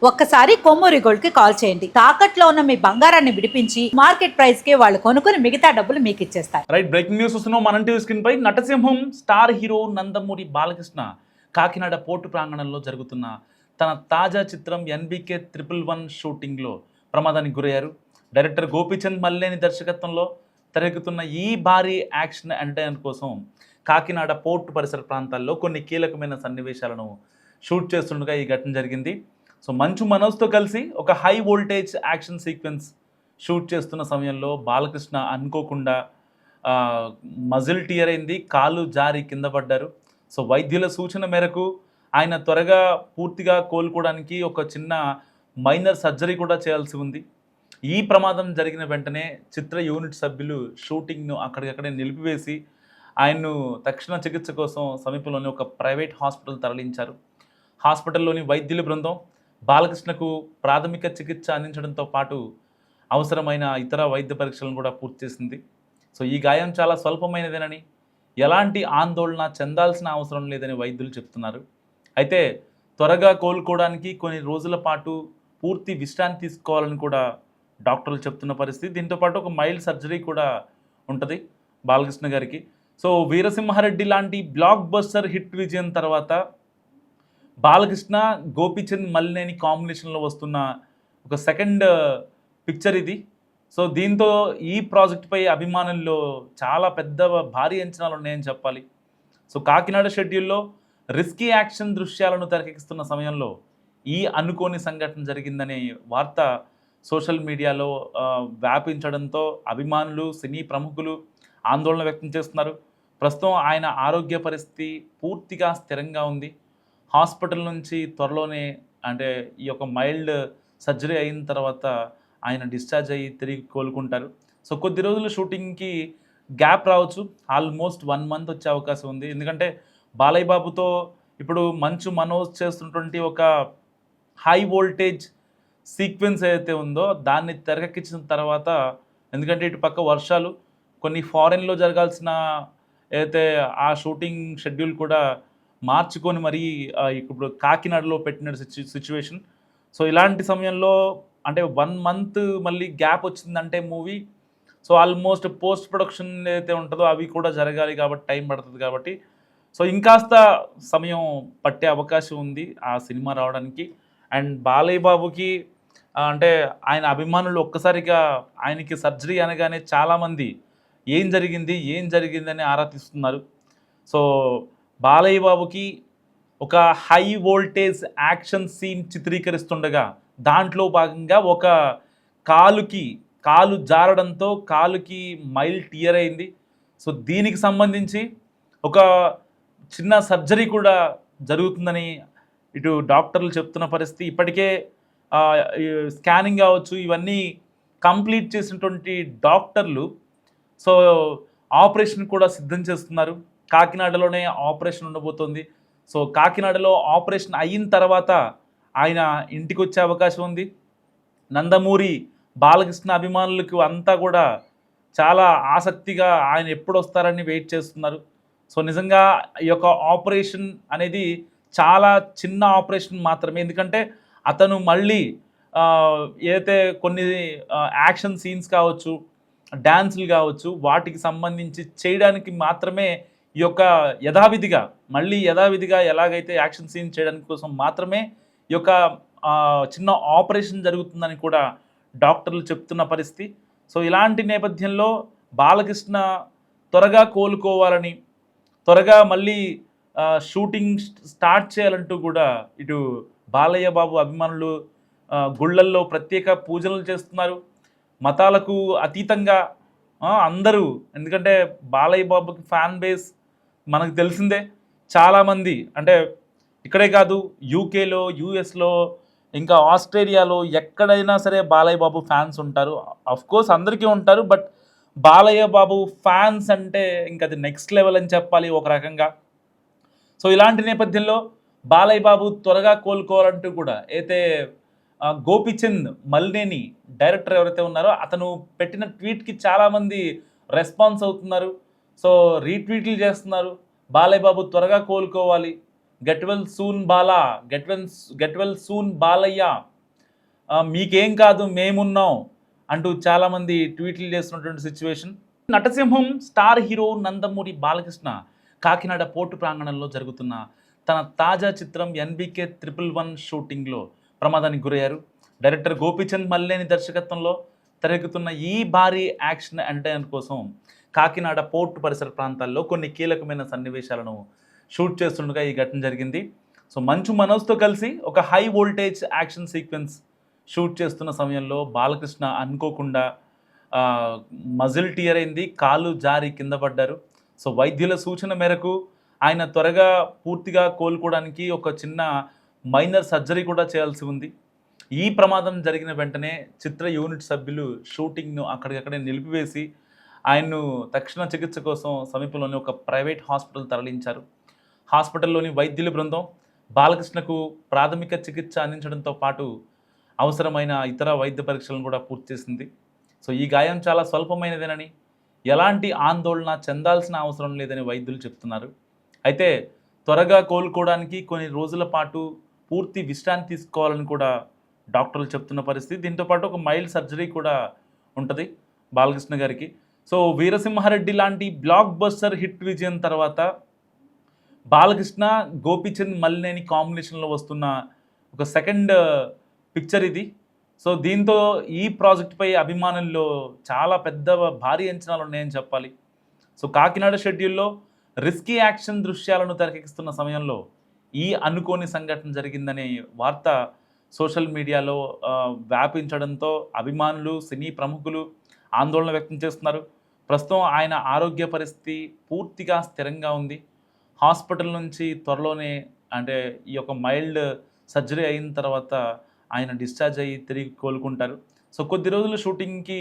ఒక్కసారి కొమ్మూరి గోల్డ్ కి కాల్ చేయండి. తాకట్లో ఉన్న మీ బంగారాన్ని విడిపించి మార్కెట్ ప్రైస్ కి వాళ్ళు కొనుక్కుని మిగతా డబ్బులు మీకు ఇచ్చేస్తారు. రైట్, బ్రేకింగ్ న్యూస్ వస్తున్నాం. మన టీవీ స్క్రీన్ పై నటసింహం star hero Nandamuri Balakrishna Kakinada port ప్రాంగణంలో జరుగుతున్న తన తాజా చిత్రం NBK 111 షూటింగ్లో ప్రమాదానికి గురయ్యారు. డైరెక్టర్ గోపీచంద్ మల్లేని దర్శకత్వంలో తెరకెక్కుతున్న ఈ భారీ యాక్షన్ ఎంటర్టైనర్ కోసం కాకినాడ పోర్టు పరిసర ప్రాంతాల్లో కొన్ని కీలకమైన సన్నివేశాలను షూట్ చేస్తుండగా ఈ ఘటన జరిగింది. సో మంచు మనోజ్తో కలిసి ఒక high voltage action sequence shoot చేస్తున్న సమయంలో బాలకృష్ణ అనుకోకుండా మజిల్ టియర్ అయింది, కాలు జారి కింద పడ్డారు. సో వైద్యుల సూచన మేరకు ఆయన త్వరగా పూర్తిగా కోలుకోవడానికి ఒక చిన్న మైనర్ సర్జరీ కూడా చేయాల్సి ఉంది. ఈ ప్రమాదం జరిగిన వెంటనే చిత్ర యూనిట్ సభ్యులు షూటింగ్ను అక్కడికక్కడే నిలిపివేసి ఆయన్ను తక్షణ చికిత్స కోసం సమీపంలోని ఒక ప్రైవేట్ హాస్పిటల్ తరలించారు. హాస్పిటల్లోని వైద్యుల బృందం బాలకృష్ణకు ప్రాథమిక చికిత్స అందించడంతో పాటు అవసరమైన ఇతర వైద్య పరీక్షలను కూడా పూర్తి చేసింది. సో ఈ గాయం చాలా స్వల్పమైనదేనని, ఎలాంటి ఆందోళన చెందాల్సిన అవసరం లేదని వైద్యులు చెప్తున్నారు. అయితే త్వరగా కోలుకోవడానికి కొన్ని రోజుల పాటు పూర్తి విశ్రాంతి తీసుకోవాలని కూడా డాక్టర్లు చెప్తున్న పరిస్థితి. దీంతోపాటు ఒక మైల్డ్ సర్జరీ కూడా ఉంటుంది బాలకృష్ణ గారికి. సో వీరసింహారెడ్డి లాంటి బ్లాక్ బస్టర్ హిట్ విజయం తర్వాత బాలకృష్ణ గోపీచంద్ మల్లేని కాంబినేషన్లో వస్తున్న ఒక సెకండ్ పిక్చర్ ఇది. సో దీంతో ఈ ప్రాజెక్ట్పై అభిమానుల్లో చాలా పెద్ద భారీ అంచనాలు ఉన్నాయని చెప్పాలి. సో కాకినాడ షెడ్యూల్లో రిస్కీ యాక్షన్ దృశ్యాలను తెరకెక్కిస్తున్న సమయంలో ఈ అనుకోని సంఘటన జరిగిందనే వార్త సోషల్ మీడియాలో వ్యాపించడంతో అభిమానులు, సినీ ప్రముఖులు ఆందోళన వ్యక్తం చేస్తున్నారు. ప్రస్తుతం ఆయన ఆరోగ్య పరిస్థితి పూర్తిగా స్థిరంగా ఉంది. హాస్పిటల్ నుంచి త్వరలోనే, అంటే ఈ యొక్క మైల్డ్ సర్జరీ అయిన తర్వాత ఆయన డిశ్చార్జ్ అయ్యి తిరిగి కోలుకుంటారు. సో కొద్ది రోజులు షూటింగ్కి గ్యాప్ రావచ్చు. ఆల్మోస్ట్ 1 మంత్ వచ్చే అవకాశం ఉంది. ఎందుకంటే బాలయ్య బాబుతో ఇప్పుడు మంచు మనోజ్ చేస్తున్నటువంటి ఒక హై వోల్టేజ్ సీక్వెన్స్ ఏదైతే ఉందో దాన్ని తెరకెక్కించిన తర్వాత, ఎందుకంటే ఇటు పక్క వర్షాలు, కొన్ని ఫారెన్లో జరగాల్సిన ఏదైతే ఆ షూటింగ్ షెడ్యూల్ కూడా మార్చుకొని మరీ ఇప్పుడు కాకినాడలో పెట్టిన సిచ్యువేషన్. సో ఇలాంటి సమయంలో అంటే 1 మంత్ మళ్ళీ గ్యాప్ వచ్చిందంటే movie, so almost post production ఏదైతే ఉంటుందో అవి కూడా జరగాలి కాబట్టి టైం పడుతుంది. కాబట్టి సో ఇంకాస్త సమయం పట్టే అవకాశం ఉంది ఆ సినిమా రావడానికి. అండ్ బాలయ్య బాబుకి అంటే ఆయన అభిమానులు ఒక్కసారిగా ఆయనకి సర్జరీ అనగానే చాలామంది ఏం జరిగిందని ఆరా తీస్తున్నారు. సో బాలయ్య బాబుకి ఒక హై వోల్టేజ్ యాక్షన్ సీన్ చిత్రీకరిస్తుండగా దాంట్లో భాగంగా ఒక కాలు జారడంతో కాలుకి మైల్ టియర్ అయింది. సో దీనికి సంబంధించి ఒక చిన్న సర్జరీ కూడా జరుగుతుందని ఇటు డాక్టర్లు చెప్తున్న పరిస్థితి. ఇప్పటికే స్కానింగ్ కావచ్చు ఇవన్నీ కంప్లీట్ చేసినటువంటి డాక్టర్లు సో ఆపరేషన్ కూడా సిద్ధం చేస్తున్నారు. కాకినాడలోనే ఆపరేషన్ ఉండబోతోంది. సో కాకినాడలో ఆపరేషన్ అయిన తర్వాత ఆయన ఇంటికి వచ్చే అవకాశం ఉంది. నందమూరి బాలకృష్ణ అభిమానులకు అంతా కూడా చాలా ఆసక్తిగా ఆయన ఎప్పుడు వస్తారని వెయిట్ చేస్తున్నారు. సో నిజంగా ఈ యొక్క ఆపరేషన్ అనేది చాలా చిన్న ఆపరేషన్ మాత్రమే. ఎందుకంటే అతను మళ్ళీ ఏదైతే కొన్ని యాక్షన్ సీన్స్ కావచ్చు, డ్యాన్సులు కావచ్చు, వాటికి సంబంధించి చేయడానికి మాత్రమే ఈ యొక్క యథావిధిగా ఎలాగైతే యాక్షన్ సీన్ చేయడానికి కోసం మాత్రమే ఈ యొక్క చిన్న ఆపరేషన్ జరుగుతుందని కూడా డాక్టర్లు చెప్తున్న పరిస్థితి. సో ఇలాంటి నేపథ్యంలో బాలకృష్ణ త్వరగా కోలుకోవాలని, త్వరగా మళ్ళీ షూటింగ్ స్టార్ట్ చేయాలంటూ కూడా ఇటు బాలయ్య బాబు అభిమానులు గుళ్ళల్లో ప్రత్యేక పూజలు చేస్తున్నారు. మతాలకు అతీతంగా అందరూ, ఎందుకంటే బాలయ్య బాబుకి ఫ్యాన్ బేస్ మనకు తెలిసిందే. చాలామంది అంటే ఇక్కడే కాదు, యూకేలో, యూఎస్లో, ఇంకా ఆస్ట్రేలియాలో ఎక్కడైనా సరే బాలయ్య బాబు ఫ్యాన్స్ ఉంటారు. కోర్స్ అందరికీ ఉంటారు, బట్ బాలయ్య బాబు ఫ్యాన్స్ అంటే ఇంకా అది నెక్స్ట్ లెవెల్ అని చెప్పాలి ఒక రకంగా. సో ఇలాంటి నేపథ్యంలో బాలయ్య బాబు త్వరగా కోలుకోవాలంటూ కూడా అయితే గోపీచంద్ మల్లేని డైరెక్టర్ ఎవరైతే ఉన్నారో అతను పెట్టిన ట్వీట్కి చాలామంది రెస్పాన్స్ అవుతున్నారు. సో రీట్వీట్లు చేస్తున్నారు. బాలయ్య బాబు త్వరగా కోలుకోవాలి, get well soon Bala, get well soon Balayya మీకేం కాదు మేమున్నాం అంటూ చాలామంది ట్వీట్లు చేస్తున్నటువంటి సిచ్యువేషన్. నటసింహం star hero Nandamuri Balakrishna Kakinada port ప్రాంగణంలో జరుగుతున్న తన తాజా చిత్రం ఎన్బికే 111 షూటింగ్లో ప్రమాదానికి గురయ్యారు. డైరెక్టర్ గోపీచంద్ మల్లేని దర్శకత్వంలో తెరకెక్కుతున్న ఈ భారీ యాక్షన్ ఎంటర్టైనర్ కోసం కాకినాడ పోర్టు పరిసర ప్రాంతాల్లో కొన్ని కీలకమైన సన్నివేశాలను షూట్ చేస్తుండగా ఈ ఘటన జరిగింది. సో మంచు మనోజ్తో కలిసి ఒక high voltage action sequence shoot చేస్తున్న సమయంలో బాలకృష్ణ అనుకోకుండా మజిల్ టియర్ అయింది, కాలు జారి కింద పడ్డారు. సో వైద్యుల సూచన మేరకు ఆయన త్వరగా పూర్తిగా కోలుకోవడానికి ఒక చిన్న మైనర్ సర్జరీ కూడా చేయాల్సి ఉంది. ఈ ప్రమాదం జరిగిన వెంటనే చిత్ర యూనిట్ సభ్యులు షూటింగ్ను అక్కడికక్కడే నిలిపివేసి ఆయన్ను తక్షణ చికిత్స కోసం సమీపంలోని ఒక ప్రైవేట్ హాస్పిటల్ తరలించారు. హాస్పిటల్లోని వైద్యుల బృందం బాలకృష్ణకు ప్రాథమిక చికిత్స అందించడంతో పాటు అవసరమైన ఇతర వైద్య పరీక్షలను కూడా పూర్తి చేసింది. సో ఈ గాయం చాలా స్వల్పమైనదేనని, ఎలాంటి ఆందోళన చెందాల్సిన అవసరం లేదని వైద్యులు చెప్తున్నారు. అయితే త్వరగా కోలుకోవడానికి కొన్ని రోజుల పాటు పూర్తి విశ్రాంతి తీసుకోవాలని కూడా డాక్టర్లు చెప్తున్న పరిస్థితి. దీంతోపాటు ఒక మైల్డ్ సర్జరీ కూడా ఉంటుంది బాలకృష్ణ గారికి. సో వీరసింహారెడ్డి లాంటి బ్లాక్ బస్టర్ హిట్ విజయం తర్వాత బాలకృష్ణ గోపీచంద్ మల్లేని కాంబినేషన్లో వస్తున్న ఒక సెకండ్ పిక్చర్ ఇది. సో దీంతో ఈ ప్రాజెక్ట్పై అభిమానుల్లో చాలా పెద్ద భారీ అంచనాలు ఉన్నాయని చెప్పాలి. సో కాకినాడ షెడ్యూల్లో రిస్కీ యాక్షన్ దృశ్యాలను తెరకెక్కిస్తున్న సమయంలో ఈ అనుకోని సంఘటన జరిగిందనే వార్త సోషల్ మీడియాలో వ్యాపించడంతో అభిమానులు, సినీ ప్రముఖులు ఆందోళన వ్యక్తం చేస్తున్నారు. ప్రస్తుతం ఆయన ఆరోగ్య పరిస్థితి పూర్తిగా స్థిరంగా ఉంది. హాస్పిటల్ నుంచి త్వరలోనే అంటే ఈ యొక్క మైల్డ్ సర్జరీ అయిన తర్వాత ఆయన డిశ్చార్జ్ అయ్యి తిరిగి కోలుకుంటారు. సో కొద్ది రోజులు షూటింగ్కి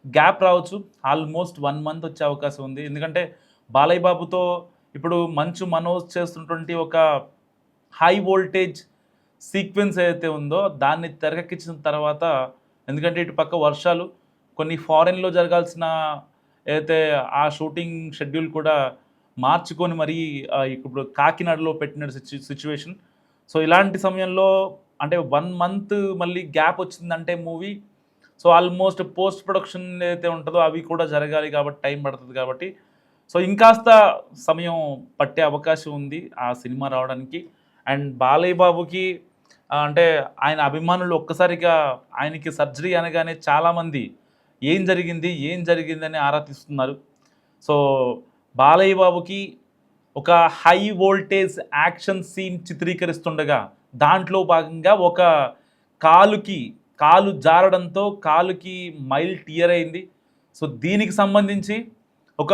గ్యాప్ రావచ్చు. ఆల్మోస్ట్ 1 month వచ్చే అవకాశం ఉంది. ఎందుకంటే బాలయ్య బాబుతో ఇప్పుడు మంచు మనోజ్ చేస్తున్నటువంటి ఒక హై వోల్టేజ్ సీక్వెన్స్ ఏదైతే ఉందో దాన్ని తెరకెక్కించిన తర్వాత, ఎందుకంటే ఇటు పక్క వర్షాలు, కొన్ని ఫారెన్లో జరగాల్సిన ఏదైతే ఆ షూటింగ్ షెడ్యూల్ కూడా మార్చుకొని మరీ ఇప్పుడు కాకినాడలో పెట్టిన సిచ్యువేషన్. సో ఇలాంటి సమయంలో అంటే 1 month మళ్ళీ గ్యాప్ వచ్చిందంటే movie, so almost post production ఏదైతే ఉంటుందో అవి కూడా జరగాలి కాబట్టి టైం పడుతుంది కాబట్టి, సో ఇంకాస్త సమయం పట్టే అవకాశం ఉంది ఆ సినిమా రావడానికి. అండ్ బాలయ్య బాబుకి అంటే ఆయన అభిమానులు ఒక్కసారిగా ఆయనకి సర్జరీ అనగానే చాలామంది ఏం జరిగిందని ఆరా తీస్తున్నారు. సో బాలయ్య బాబుకి ఒక హై వోల్టేజ్ యాక్షన్ సీన్ చిత్రీకరిస్తుండగా దాంట్లో భాగంగా ఒక కాలు జారడంతో కాలుకి మైల్ టియర్ అయింది. సో దీనికి సంబంధించి ఒక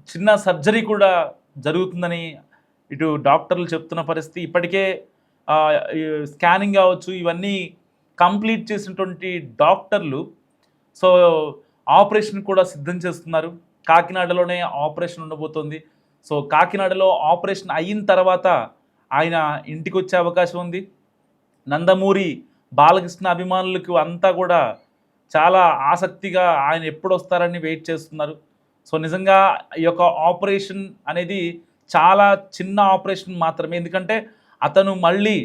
చిన్న సర్జరీ కూడా జరుగుతుందని ఇటు డాక్టర్లు చెప్తున్న పరిస్థితి. ఇప్పటికే స్కానింగ్ కావచ్చు ఇవన్నీ కంప్లీట్ చేసినటువంటి డాక్టర్లు సో ఆపరేషన్ కూడా సిద్ధం చేస్తున్నారు. కాకినాడలోనే ఆపరేషన్ ఉండబోతోంది. సో కాకినాడలో ఆపరేషన్ అయిన తర్వాత ఆయన ఇంటికి వచ్చే అవకాశం ఉంది. నందమూరి బాలకృష్ణ అభిమానులకు అంతా కూడా చాలా ఆసక్తిగా ఆయన ఎప్పుడు వస్తారని వెయిట్ చేస్తున్నారు. సో నిజంగా ఈ యొక్క ఆపరేషన్ అనేది చాలా చిన్న ఆపరేషన్ మాత్రమే. ఎందుకంటే అతను మళ్ళీ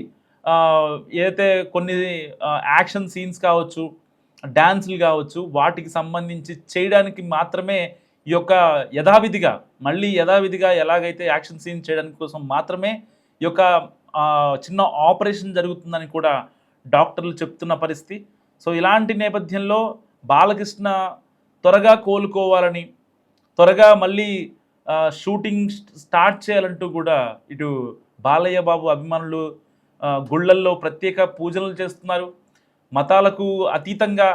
ఏదైతే కొన్ని యాక్షన్ సీన్స్ కావచ్చు, డ్యాన్సులు కావచ్చు, వాటికి సంబంధించి చేయడానికి మాత్రమే ఈ యొక్క యథావిధిగా ఎలాగైతే యాక్షన్ సీన్ చేయడానికి కోసం మాత్రమే ఈ యొక్క చిన్న ఆపరేషన్ జరుగుతుందని కూడా డాక్టర్లు చెప్తున్న పరిస్థితి. సో ఇలాంటి నేపథ్యంలో బాలకృష్ణ త్వరగా కోలుకోవాలని, త్వరగా మళ్ళీ షూటింగ్ స్టార్ట్ చేయాలంటూ కూడా ఇటు బాలయ్య బాబు అభిమానులు గుళ్ళల్లో ప్రత్యేక పూజలు చేస్తున్నారు. మతాలకు అతీతంగా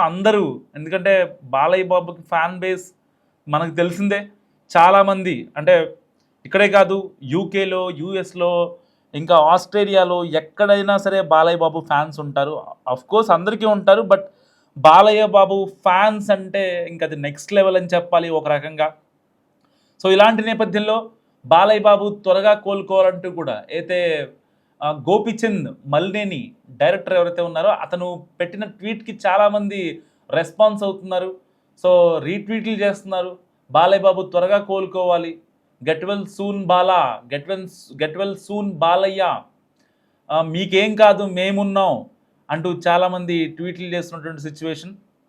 అందరూ, ఎందుకంటే బాలయ్య బాబుకి ఫ్యాన్ బేస్ మనకు తెలిసిందే. చాలామంది అంటే ఇక్కడే కాదు, యూకేలో, యూఎస్లో, ఇంకా ఆస్ట్రేలియాలో ఎక్కడైనా సరే బాలయ్య బాబు ఫ్యాన్స్ ఉంటారు. కోర్స్ అందరికీ ఉంటారు, బట్ బాలయ్య బాబు ఫ్యాన్స్ అంటే ఇంకా అది నెక్స్ట్ లెవెల్ అని చెప్పాలి ఒక రకంగా. సో ఇలాంటి నేపథ్యంలో బాలయ్య బాబు త్వరగా కోలుకోవాలంటూ కూడా అయితే గోపీచంద్ మల్లేని డైరెక్టర్ ఎవరైతే ఉన్నారో అతను పెట్టిన ట్వీట్కి చాలామంది రెస్పాన్స్ అవుతున్నారు. సో రీట్వీట్లు చేస్తున్నారు. బాలయ్య బాబు త్వరగా కోలుకోవాలి, get well soon Bala, get well soon Balayya, మీకేం కాదు మేమున్నాం అంటూ చాలామంది ట్వీట్లు చేస్తున్నటువంటి సిచ్యువేషన్.